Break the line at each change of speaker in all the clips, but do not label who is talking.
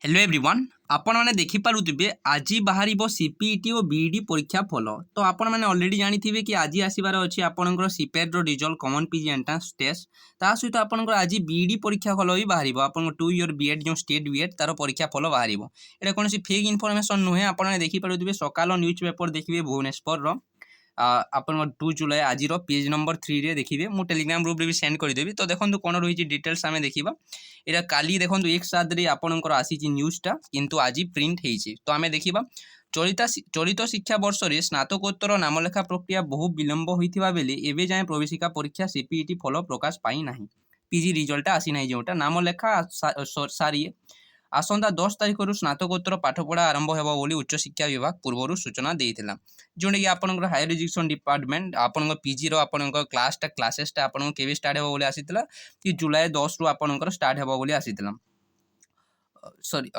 Hello everyone आपण मैंने देखिपे आज बाहर सीपीईटी और बीईडी परीक्षा फल तो आपण मैंने ऑलरेडी जानी कि आज आसबार अच्छी आपंकर CIPET result common PG entrance test ता सहित आपंकर आज बीईडी परीक्षा फल भी बाहर आप 2 इयर बीएड जो स्टेट बीएड तार परीक्षा फल बाहर यहाँ कौन फेक इनफर्मेशन नुहे आपने देखिपे सकाल न्यूज पेपर देखिए भुवनेश्वर आपन 2 जुलाई आज पेज नंबर 3 रे देखिए मु टेलीग्राम ग्रुप रे भी सेंड कर देबी तो देखो कौन रही डिटेल्स आम देखा यहाँ काली देखो एक साथ आपंकर आसी न्यूजटा किंतु आज प्रिंट होती तो आम देखा चलित शिक्षा वर्ष में स्नातकोत्तर नामलेखा प्रक्रिया बहु विलंब होता बेले एवं जाए प्रवेशिका परीक्षा सीपीईटी फल प्रकाश पाई ना पीजी रिजल्ट आसी ना जोटा नामलेखा सारी आसंता 10 तारिख स्नातकोत्तर पाठपढ़ा आरंभ होगा बोली उच्च शिक्षा विभाग पूर्व सूचना देता जोटा कि आपंकर हायर एजुकेशन डिपार्टमेंट आपन पीजी क्लासेसटा आपन के स्टार्ट होगा बोली आसीला कि जुलाई 10 रु आपनकर स्टार्ट होगा बोली आसीला सॉरी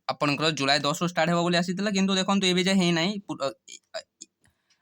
आपनकर जुलाई 10 रु स्टार्ट होगा बोली आसीला किंतु देखंतु एबे जे हे नाही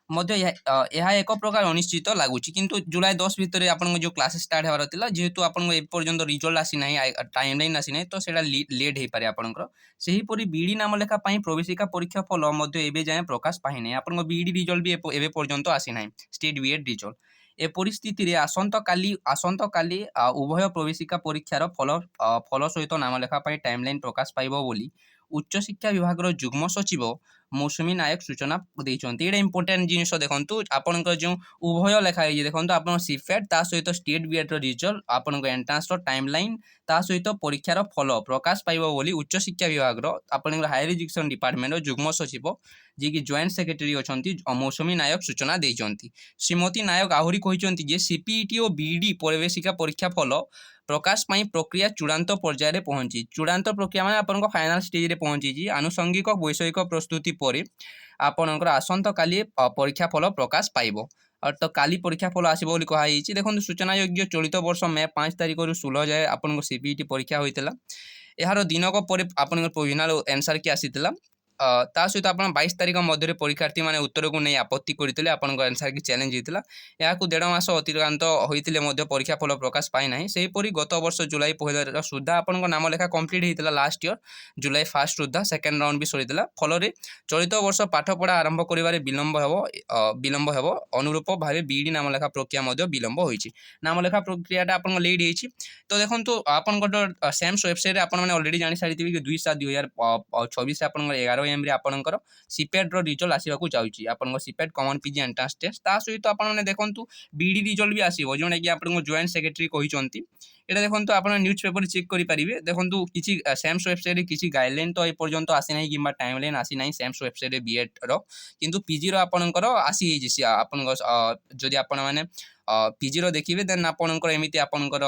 यह एक प्रकार अनिश्चित लगुच किंतु जुलाई 10 भितर आपन जो क्लास स्टार्ट होवार था जेहेतु आपन एपर्यंत रिजल्ट आसी ना टाइम लाइन आसी ना तो सेटा लेट हो पारे आपनकर सेहीपरि बीडी नाम लेखा प्रवेशिका परीक्षा फल एवं जाए प्रकाश पाई ना आपन बीडी रिजल्ट भी एवं पर्यंत आसी ना स्टेट बीएड रिजल्ट ए परिस्थिति रे आसंत काली उभय प्रवेशिका परीक्षार फल सहित नाम लेखा टाइमलाइन प्रकाश पाइबो बोली उच्च शिक्षा विभाग जुग्म सचिव मौसुमी नायक सूचना देते ये इंपोर्टेंट जिन देखो आपंकर जो उभय लेखाई देखो आप सीफेट ता सहित स्टेट बीएड रिजल्ट आपन एंट्रांस टाइमलाइन ता सहित परीक्षार फल प्रकाश पाइबो बोली उच्च शिक्षा विभाग आपन हायर एजुकेशन डिपार्टमेंट जुग्म सचिव जी की जॉइंट सेक्रेटरी अच्छा मौसुमी नायक सूचना देते श्रीमती नायक आहरी कहते सीपीईटी और बीईडी प्रवेशिका परीक्षा फल प्रकाश पाई प्रक्रिया चूड़ांत पर्यायर पहुंची चूड़ांत प्रक्रिया माने आपन फाइनल स्टेज रे पहुंची आनुषंगिक वैषयिक प्रस्तुति पर आपनकर आसंत काली परीक्षा फल प्रकाश पाइबो तो काली परीक्षा फल आसो कही देखो सूचना योग्य चलित वर्ष मे 5 तारिख रु 16 जाए आपन सीपीईटी परीक्षा होता यार दिनक पर आपन प्रोविजनल आंसर की आसीला ता सहित आप 22 तारिख मध्य परीक्षार्थी मैंने उत्तर को नहीं आपत्ति करते आपन आंसर की चैलेंज होता यहाँ 1.5 मास अतिक्रांत होते परीक्षा फल प्रकाश पाई ना सेहीपरि गत वर्ष जुलाई 1 सुधा आपन नाम लेखा कम्प्लीट होता लास्ट इयर जुलाई 1 सुधा सेकेंड राउंड भी सरीला फल चलित वर्ष पाठपढ़ा आरंभ कर विलंब हो अनुरूप भाव बीईडी नाम लेखा प्रक्रिया विलंब होती नाम लेखा प्रक्रिया आप लेट होती तो देखो आपन सेम्स वेबसाइट आपने अलरेडी जानी सारी कि 2/7/2024 आप 11 AM रे आपनकर सीपेट रो रिजल्ट आसीबाकू जाउची आपन CIPET common PG entrance test ता सहित आपन माने देखंतु बीडी रिजल्ट भी आसीबो जोने कि आपन जॉइंट सेक्रेटरी कहिचंती एटा देखंतु आपन न्यूज पेपर चेक करि परिबे देखंतु किछि सेम्स वेबसाइट रे किछि गाइडलाइन तो ए पर्यंत आसी नै किबा टाइमलाइन आसी नै सेम्स वेबसाइट रे बीएड रो किंतु पीजी रो आपनकर आसी हेछि आपन जदि आपन माने पीजी रो देखिबे देन आपनकर एमिति आपनकर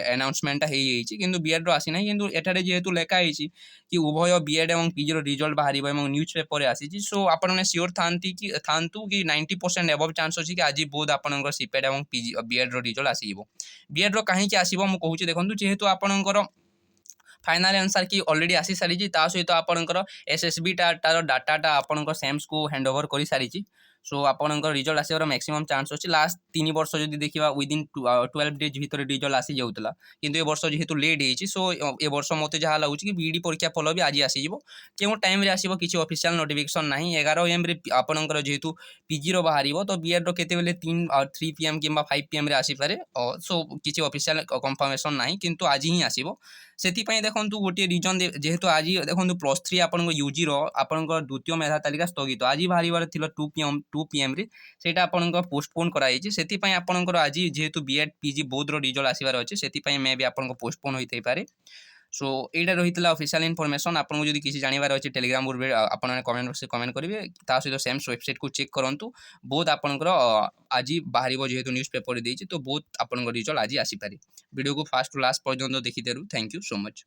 अनाउंसमेंट हो किंतु बीएड रो आसी नै किंतु एठारे जेहेतु लेखा हेछि कि उभय बीएड एवं पीजी रो रिजल्ट बाहरिबो एवं न्यूज पेपर आसी सो आपने सियोर थांतु कि 90% एबव चांस अछि कि आज बोध आपनकर सीपेट एवं पीजी बीएड रो रिजल्ट आसीबो बीएड रो काहे कि आसीबो मु कहूची देखंतु जेहेतु आपनकर फाइनल आंसर की ऑलरेडी आसी सारी सहित आपनकर एसएसबी तार डाटा आपनकर सेम्स को हैंडओवर कर सारी सो आपनकर रिजल्ट आसबार मैक्सिमम चांस अच्छी लास्ट 3 वर्ष जब देखा विदिन 12 डेज भितर रिजल्ट आसी जाऊला किंतु ए वर्ष जेहेतु लेट होती सो ए वर्ष मत जहाँ लगुच कि बीईडी परीक्षा फल भी आज आसीजो क्यों टाइम रे आसीबो किसी ऑफिशियल नोटिफिकेशन ना 11 AM रे आपनकर जेहेतु पीजी रो बाहर तो बीएड रो केते बेले 3 PM कि 5 PM रे आसी पारे सो किसी ऑफिशियल कंफर्मेशन ना किंतु आज ही आसीबो सेतिपाई देखंतु गोटे रिजन जेहेतु आज देखंतु +3 आपन यूजी रो आपन द्वितीय मेधा तालिका स्थगित आज बाहर थिला 2 PM रे सेटा आपन पोस्टपोन कराई सेतिपाई आपन आज जेहेतु बीएड पीजी बोध रो रिजल्ट आसीबार अछि सेतिपाई मे भी आपन पोस्टपोन होइतै पारे सो एटा रहितला ऑफिशियल इन्फॉर्मेशन आपन जदि किसी जानिबार अछि टेलीग्राम ग्रुप रे आपन कमेंट बॉक्स कमेंट करिवे ता सहित सेम्स वेबसाइट को चेक करंतु बोध आपन आज बाहरिबो जेहेतु न्यूज पेपर देछि तो बोध आपन रिजल्ट आज आसी पारे वीडियो को फास्ट टू लास्ट पर्यंत देखि Deru thank you so much.